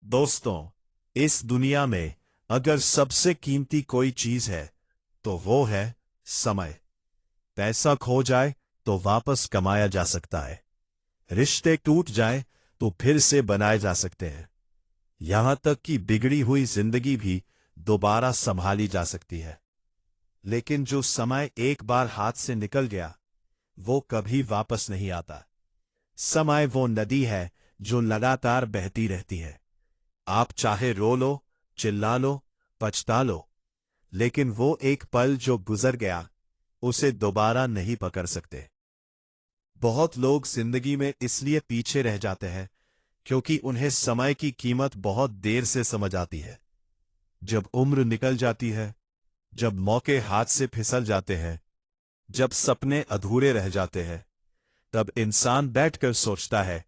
दोस्तों, इस दुनिया में अगर सबसे कीमती कोई चीज है तो वो है समय। पैसा खो जाए तो वापस कमाया जा सकता है, रिश्ते टूट जाए तो फिर से बनाए जा सकते हैं, यहां तक कि बिगड़ी हुई जिंदगी भी दोबारा संभाली जा सकती है। लेकिन जो समय एक बार हाथ से निकल गया वो कभी वापस नहीं आता। समय वो नदी है जो लगातार बहती रहती है। आप चाहे रो लो, चिल्ला लो, पछता लो, लेकिन वो एक पल जो गुजर गया उसे दोबारा नहीं पकड़ सकते। बहुत लोग जिंदगी में इसलिए पीछे रह जाते हैं क्योंकि उन्हें समय की कीमत बहुत देर से समझ आती है। जब उम्र निकल जाती है, जब मौके हाथ से फिसल जाते हैं, जब सपने अधूरे रह जाते हैं, तब इंसान बैठकर सोचता है,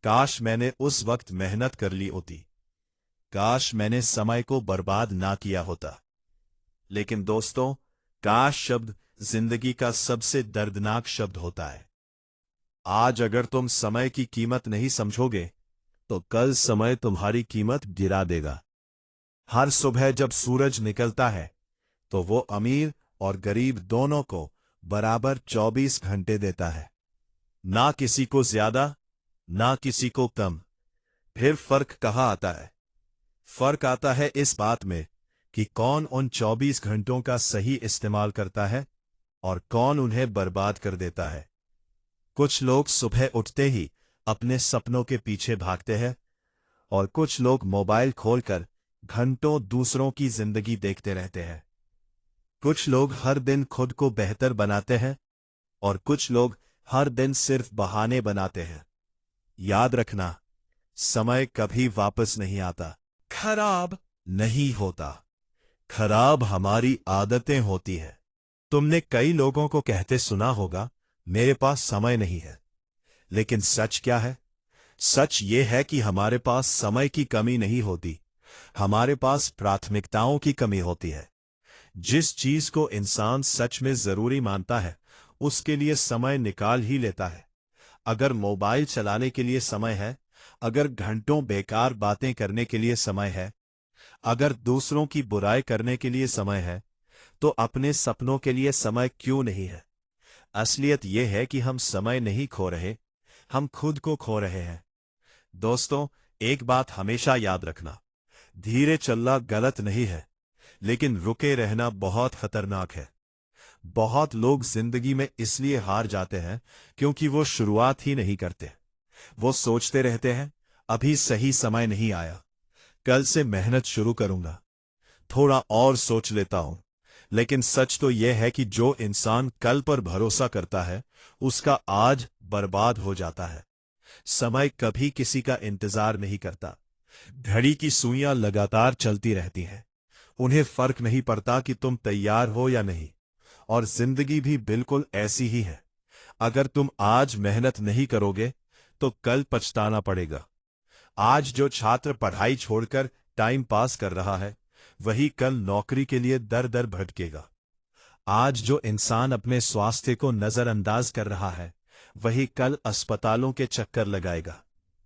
काश मैंने उस वक्त मेहनत कर ली होती, काश मैंने समय को बर्बाद ना किया होता। लेकिन दोस्तों, काश शब्द जिंदगी का सबसे दर्दनाक शब्द होता है। आज अगर तुम समय की कीमत नहीं समझोगे तो कल समय तुम्हारी कीमत गिरा देगा। हर सुबह जब सूरज निकलता है तो वो अमीर और गरीब दोनों को बराबर 24 घंटे देता है, ना किसी को ज्यादा ना किसी को कम। फिर फर्क कहाँ आता है? फर्क आता है इस बात में कि कौन उन 24 घंटों का सही इस्तेमाल करता है और कौन उन्हें बर्बाद कर देता है। कुछ लोग सुबह उठते ही अपने सपनों के पीछे भागते हैं और कुछ लोग मोबाइल खोलकर घंटों दूसरों की जिंदगी देखते रहते हैं। कुछ लोग हर दिन खुद को बेहतर बनाते हैं और कुछ लोग हर दिन सिर्फ बहाने बनाते हैं। याद रखना, समय कभी वापस नहीं आता, खराब नहीं होता। खराब हमारी आदतें होती है। तुमने कई लोगों को कहते सुना होगा, मेरे पास समय नहीं है। लेकिन सच क्या है? सच ये है कि हमारे पास समय की कमी नहीं होती, हमारे पास प्राथमिकताओं की कमी होती है। जिस चीज को इंसान सच में जरूरी मानता है उसके लिए समय निकाल ही लेता है। अगर मोबाइल चलाने के लिए समय है, अगर घंटों बेकार बातें करने के लिए समय है, अगर दूसरों की बुराई करने के लिए समय है, तो अपने सपनों के लिए समय क्यों नहीं है? असलियत यह है कि हम समय नहीं खो रहे, हम खुद को खो रहे हैं। दोस्तों, एक बात हमेशा याद रखना, धीरे चलना गलत नहीं है, लेकिन रुके रहना बहुत खतरनाक है। बहुत लोग जिंदगी में इसलिए हार जाते हैं क्योंकि वो शुरुआत ही नहीं करते। वो सोचते रहते हैं, अभी सही समय नहीं आया, कल से मेहनत शुरू करूंगा, थोड़ा और सोच लेता हूं। लेकिन सच तो यह है कि जो इंसान कल पर भरोसा करता है उसका आज बर्बाद हो जाता है। समय कभी किसी का इंतजार नहीं करता। घड़ी की सुइयां लगातार चलती रहती हैं, उन्हें फर्क नहीं पड़ता कि तुम तैयार हो या नहीं। और जिंदगी भी बिल्कुल ऐसी ही है। अगर तुम आज मेहनत नहीं करोगे तो कल पछताना पड़ेगा। आज जो छात्र पढ़ाई छोड़कर टाइम पास कर रहा है वही कल नौकरी के लिए दर दर भटकेगा। आज जो इंसान अपने स्वास्थ्य को नजरअंदाज कर रहा है वही कल अस्पतालों के चक्कर लगाएगा।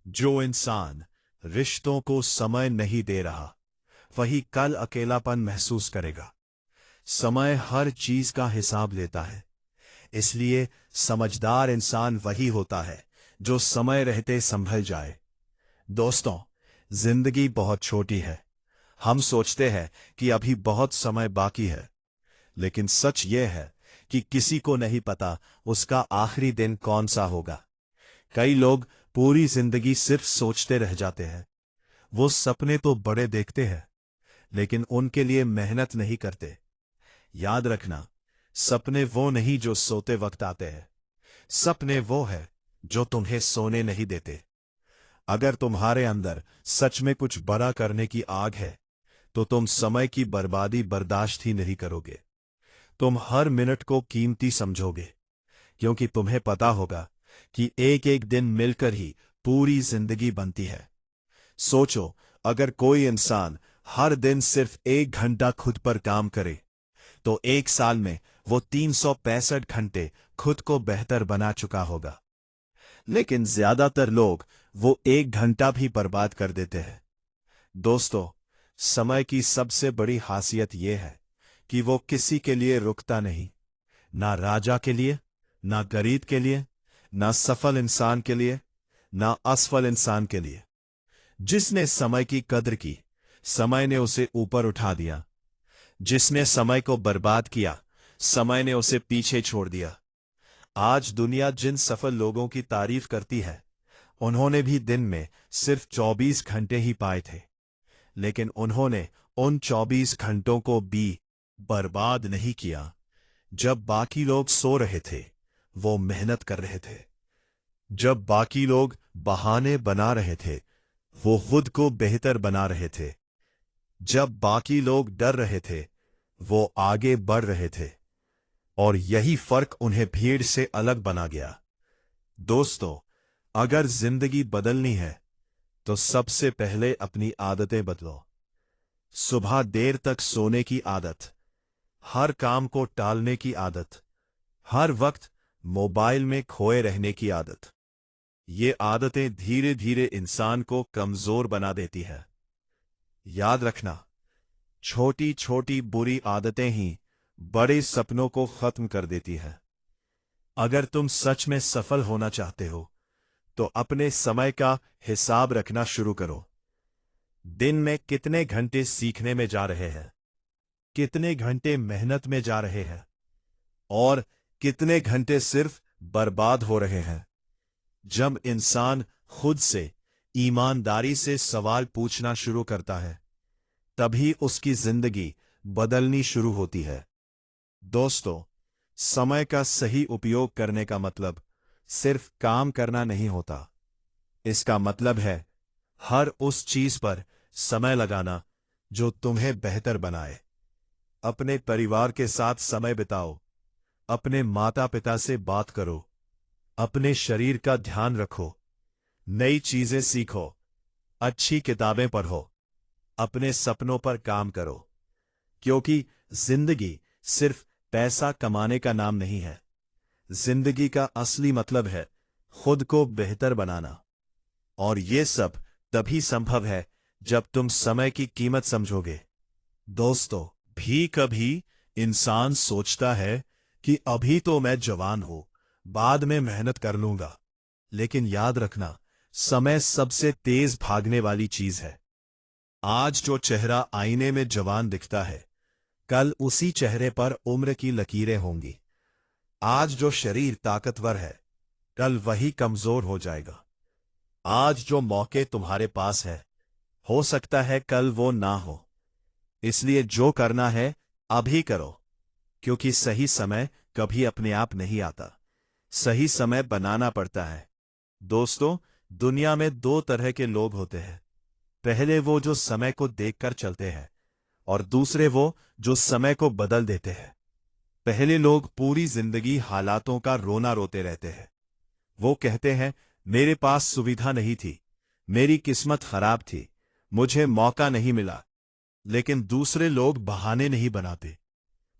जो इंसान रिश्तों को समय नहीं दे रहा वही कल अकेलापन महसूस करेगा। समय हर चीज का हिसाब लेता है, इसलिए समझदार इंसान वही होता है जो समय रहते संभल जाए। दोस्तों, जिंदगी बहुत छोटी है। हम सोचते हैं कि अभी बहुत समय बाकी है, लेकिन सच यह है कि किसी को नहीं पता उसका आखिरी दिन कौन सा होगा। कई लोग पूरी जिंदगी सिर्फ सोचते रह जाते हैं। वो सपने तो बड़े देखते हैं लेकिन उनके लिए मेहनत नहीं करते। याद रखना, सपने वो नहीं जो सोते वक्त आते हैं, सपने वो है जो तुम्हें सोने नहीं देते। अगर तुम्हारे अंदर सच में कुछ बड़ा करने की आग है तो तुम समय की बर्बादी बर्दाश्त ही नहीं करोगे। तुम हर मिनट को कीमती समझोगे क्योंकि तुम्हें पता होगा कि एक एक दिन मिलकर ही पूरी जिंदगी बनती है। सोचो, अगर कोई इंसान हर दिन सिर्फ 1 घंटा खुद पर काम करे तो 1 साल में वो 365 घंटे खुद को बेहतर बना चुका होगा। लेकिन ज्यादातर लोग वो 1 घंटा भी बर्बाद कर देते हैं। दोस्तों, समय की सबसे बड़ी खासियत यह है कि वो किसी के लिए रुकता नहीं। ना राजा के लिए, ना गरीब के लिए, ना सफल इंसान के लिए, ना असफल इंसान के लिए। जिसने समय की कद्र की, समय ने उसे ऊपर उठा दिया। जिसने समय को बर्बाद किया, समय ने उसे पीछे छोड़ दिया। आज दुनिया जिन सफल लोगों की तारीफ करती है, उन्होंने भी दिन में सिर्फ 24 घंटे ही पाए थे। लेकिन उन्होंने उन 24 घंटों को भी बर्बाद नहीं किया। जब बाकी लोग सो रहे थे, वो मेहनत कर रहे थे। जब बाकी लोग बहाने बना रहे थे, वो खुद को बेहतर बना रहे थे। जब बाकी लोग डर रहे थे, वो आगे बढ़ रहे थे। और यही फर्क उन्हें भीड़ से अलग बना गया। दोस्तों, अगर जिंदगी बदलनी है तो सबसे पहले अपनी आदतें बदलो। सुबह देर तक सोने की आदत, हर काम को टालने की आदत, हर वक्त मोबाइल में खोए रहने की आदत। ये आदतें धीरे धीरे इंसान को कमजोर बना देती है। याद रखना, छोटी छोटी बुरी आदतें ही बड़े सपनों को खत्म कर देती है। अगर तुम सच में सफल होना चाहते हो तो अपने समय का हिसाब रखना शुरू करो। दिन में कितने घंटे सीखने में जा रहे हैं, कितने घंटे मेहनत में जा रहे हैं, और कितने घंटे सिर्फ बर्बाद हो रहे हैं। जब इंसान खुद से ईमानदारी से सवाल पूछना शुरू करता है, तभी उसकी जिंदगी बदलनी शुरू होती है। दोस्तों, समय का सही उपयोग करने का मतलब सिर्फ काम करना नहीं होता। इसका मतलब है हर उस चीज पर समय लगाना जो तुम्हें बेहतर बनाए। अपने परिवार के साथ समय बिताओ, अपने माता पिता से बात करो, अपने शरीर का ध्यान रखो, नई चीजें सीखो, अच्छी किताबें पढ़ो, अपने सपनों पर काम करो। क्योंकि जिंदगी सिर्फ पैसा कमाने का नाम नहीं है। जिंदगी का असली मतलब है खुद को बेहतर बनाना। और ये सब तभी संभव है जब तुम समय की कीमत समझोगे। दोस्तों, भी कभी इंसान सोचता है कि अभी तो मैं जवान हूं, बाद में मेहनत कर लूंगा। लेकिन याद रखना, समय सबसे तेज भागने वाली चीज है। आज जो चेहरा आईने में जवान दिखता है, कल उसी चेहरे पर उम्र की लकीरें होंगी। आज जो शरीर ताकतवर है, कल वही कमजोर हो जाएगा। आज जो मौके तुम्हारे पास है, हो सकता है कल वो ना हो। इसलिए जो करना है अभी करो, क्योंकि सही समय कभी अपने आप नहीं आता। सही समय बनाना पड़ता है। दोस्तों, दुनिया में दो तरह के लोग होते हैं। पहले वो जो समय को देखकर चलते हैं, और दूसरे वो जो समय को बदल देते हैं। पहले लोग पूरी जिंदगी हालातों का रोना रोते रहते हैं। वो कहते हैं, मेरे पास सुविधा नहीं थी, मेरी किस्मत खराब थी, मुझे मौका नहीं मिला। लेकिन दूसरे लोग बहाने नहीं बनाते।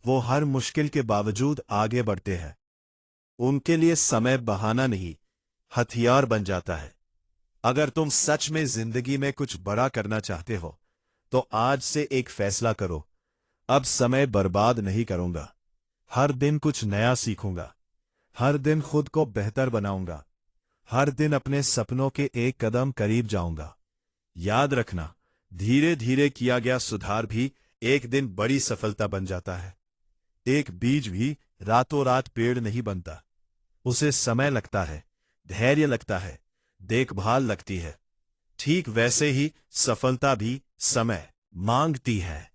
वो हर मुश्किल के बावजूद आगे बढ़ते हैं। उनके लिए समय बहाना नहीं, हथियार बन जाता है। अगर तुम सच में जिंदगी में कुछ बड़ा करना चाहते हो, तो आज से एक फैसला करो, अब समय बर्बाद नहीं करूंगा। हर दिन कुछ नया सीखूंगा, हर दिन खुद को बेहतर बनाऊंगा, हर दिन अपने सपनों के एक कदम करीब जाऊंगा। याद रखना, धीरे धीरे किया गया सुधार भी एक दिन बड़ी सफलता बन जाता है। एक बीज भी रातों रात पेड़ नहीं बनता। उसे समय लगता है, धैर्य लगता है, देखभाल लगती है। ठीक वैसे ही सफलता भी समय मांगती है।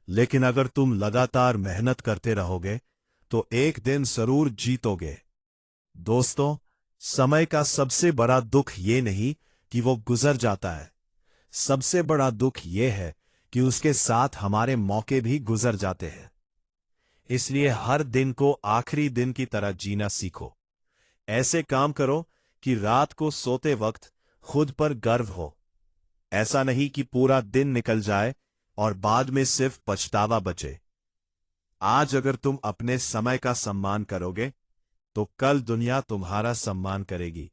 लेकिन अगर तुम लगातार मेहनत करते रहोगे तो एक दिन जरूर जीतोगे। दोस्तों, समय का सबसे बड़ा दुख ये नहीं कि वो गुजर जाता है। सबसे बड़ा दुख ये है कि उसके साथ हमारे मौके भी गुजर जाते हैं। इसलिए हर दिन को आखिरी दिन की तरह जीना सीखो। ऐसे काम करो कि रात को सोते वक्त खुद पर गर्व हो। ऐसा नहीं कि पूरा दिन निकल जाए और बाद में सिर्फ पछतावा बचे। आज अगर तुम अपने समय का सम्मान करोगे तो कल दुनिया तुम्हारा सम्मान करेगी।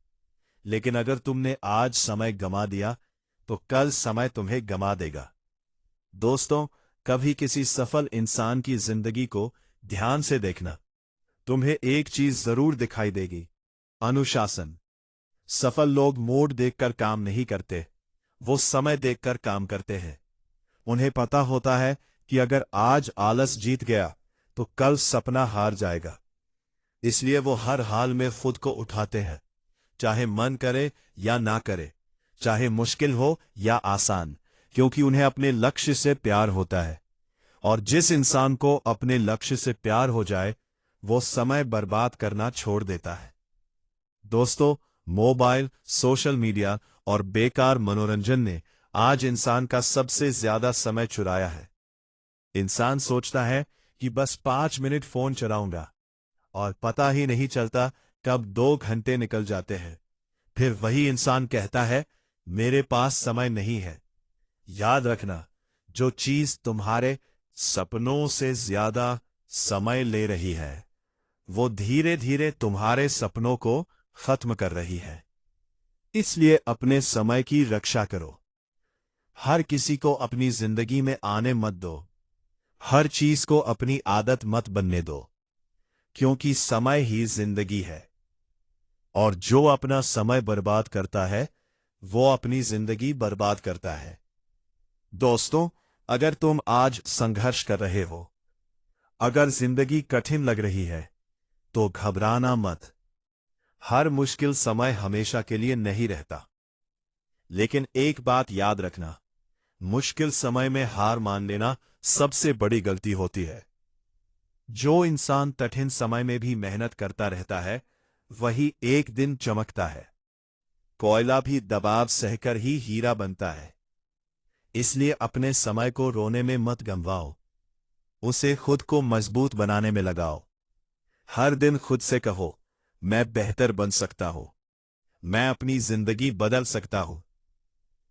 लेकिन अगर तुमने आज समय गंवा दिया तो कल समय तुम्हें गमा देगा। दोस्तों, कभी किसी सफल इंसान की जिंदगी को ध्यान से देखना। तुम्हें एक चीज जरूर दिखाई देगी, अनुशासन। सफल लोग मूड देखकर काम नहीं करते, वो समय देखकर काम करते हैं। उन्हें पता होता है कि अगर आज आलस जीत गया तो कल सपना हार जाएगा। इसलिए वो हर हाल में खुद को उठाते हैं, चाहे मन करे या ना करे, चाहे मुश्किल हो या आसान, क्योंकि उन्हें अपने लक्ष्य से प्यार होता है। और जिस इंसान को अपने लक्ष्य से प्यार हो जाए, वो समय बर्बाद करना छोड़ देता है। दोस्तों, मोबाइल, सोशल मीडिया और बेकार मनोरंजन ने आज इंसान का सबसे ज्यादा समय चुराया है। इंसान सोचता है कि बस 5 मिनट फोन चलाऊंगा, और पता ही नहीं चलता कब 2 घंटे निकल जाते हैं। फिर वही इंसान कहता है, मेरे पास समय नहीं है। याद रखना, जो चीज तुम्हारे सपनों से ज्यादा समय ले रही है, वो धीरे धीरे तुम्हारे सपनों को खत्म कर रही है। इसलिए अपने समय की रक्षा करो। हर किसी को अपनी जिंदगी में आने मत दो। हर चीज को अपनी आदत मत बनने दो, क्योंकि समय ही जिंदगी है। और जो अपना समय बर्बाद करता है, वो अपनी जिंदगी बर्बाद करता है। दोस्तों, अगर तुम आज संघर्ष कर रहे हो, अगर जिंदगी कठिन लग रही है, तो घबराना मत। हर मुश्किल समय हमेशा के लिए नहीं रहता। लेकिन एक बात याद रखना, मुश्किल समय में हार मान लेना सबसे बड़ी गलती होती है। जो इंसान कठिन समय में भी मेहनत करता रहता है, वही एक दिन चमकता है। कोयला भी दबाव सहकर ही हीरा बनता है। इसलिए अपने समय को रोने में मत गंवाओ, उसे खुद को मजबूत बनाने में लगाओ। हर दिन खुद से कहो, मैं बेहतर बन सकता हूं, मैं अपनी जिंदगी बदल सकता हूं,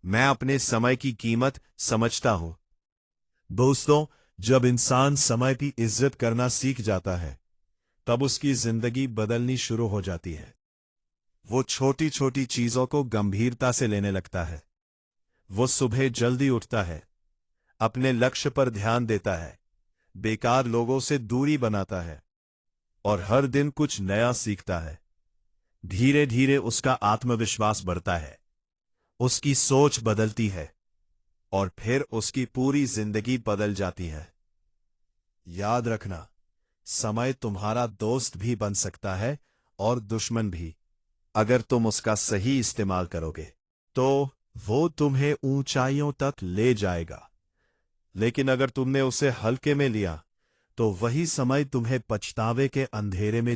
मैं अपने समय की कीमत समझता हूं। दोस्तों, जब इंसान समय की इज्जत करना सीख जाता है, तब उसकी जिंदगी बदलनी शुरू हो जाती है। वो छोटी छोटी चीजों को गंभीरता से लेने लगता है। वो सुबह जल्दी उठता है, अपने लक्ष्य पर ध्यान देता है, बेकार लोगों से दूरी बनाता है, और हर दिन कुछ नया सीखता है। धीरे धीरे उसका आत्मविश्वास बढ़ता है, उसकी सोच बदलती है, और फिर उसकी पूरी जिंदगी बदल जाती है। याद रखना, समय तुम्हारा दोस्त भी बन सकता है और दुश्मन भी, अगर तुम उसका सही इस्तेमाल करोगे। तो वो तुम्हें ऊंचाइयों तक ले जाएगा। लेकिन अगर तुमने उसे हल्के में लिया, तो वही समय तुम्हें पछतावे के अंधेरे में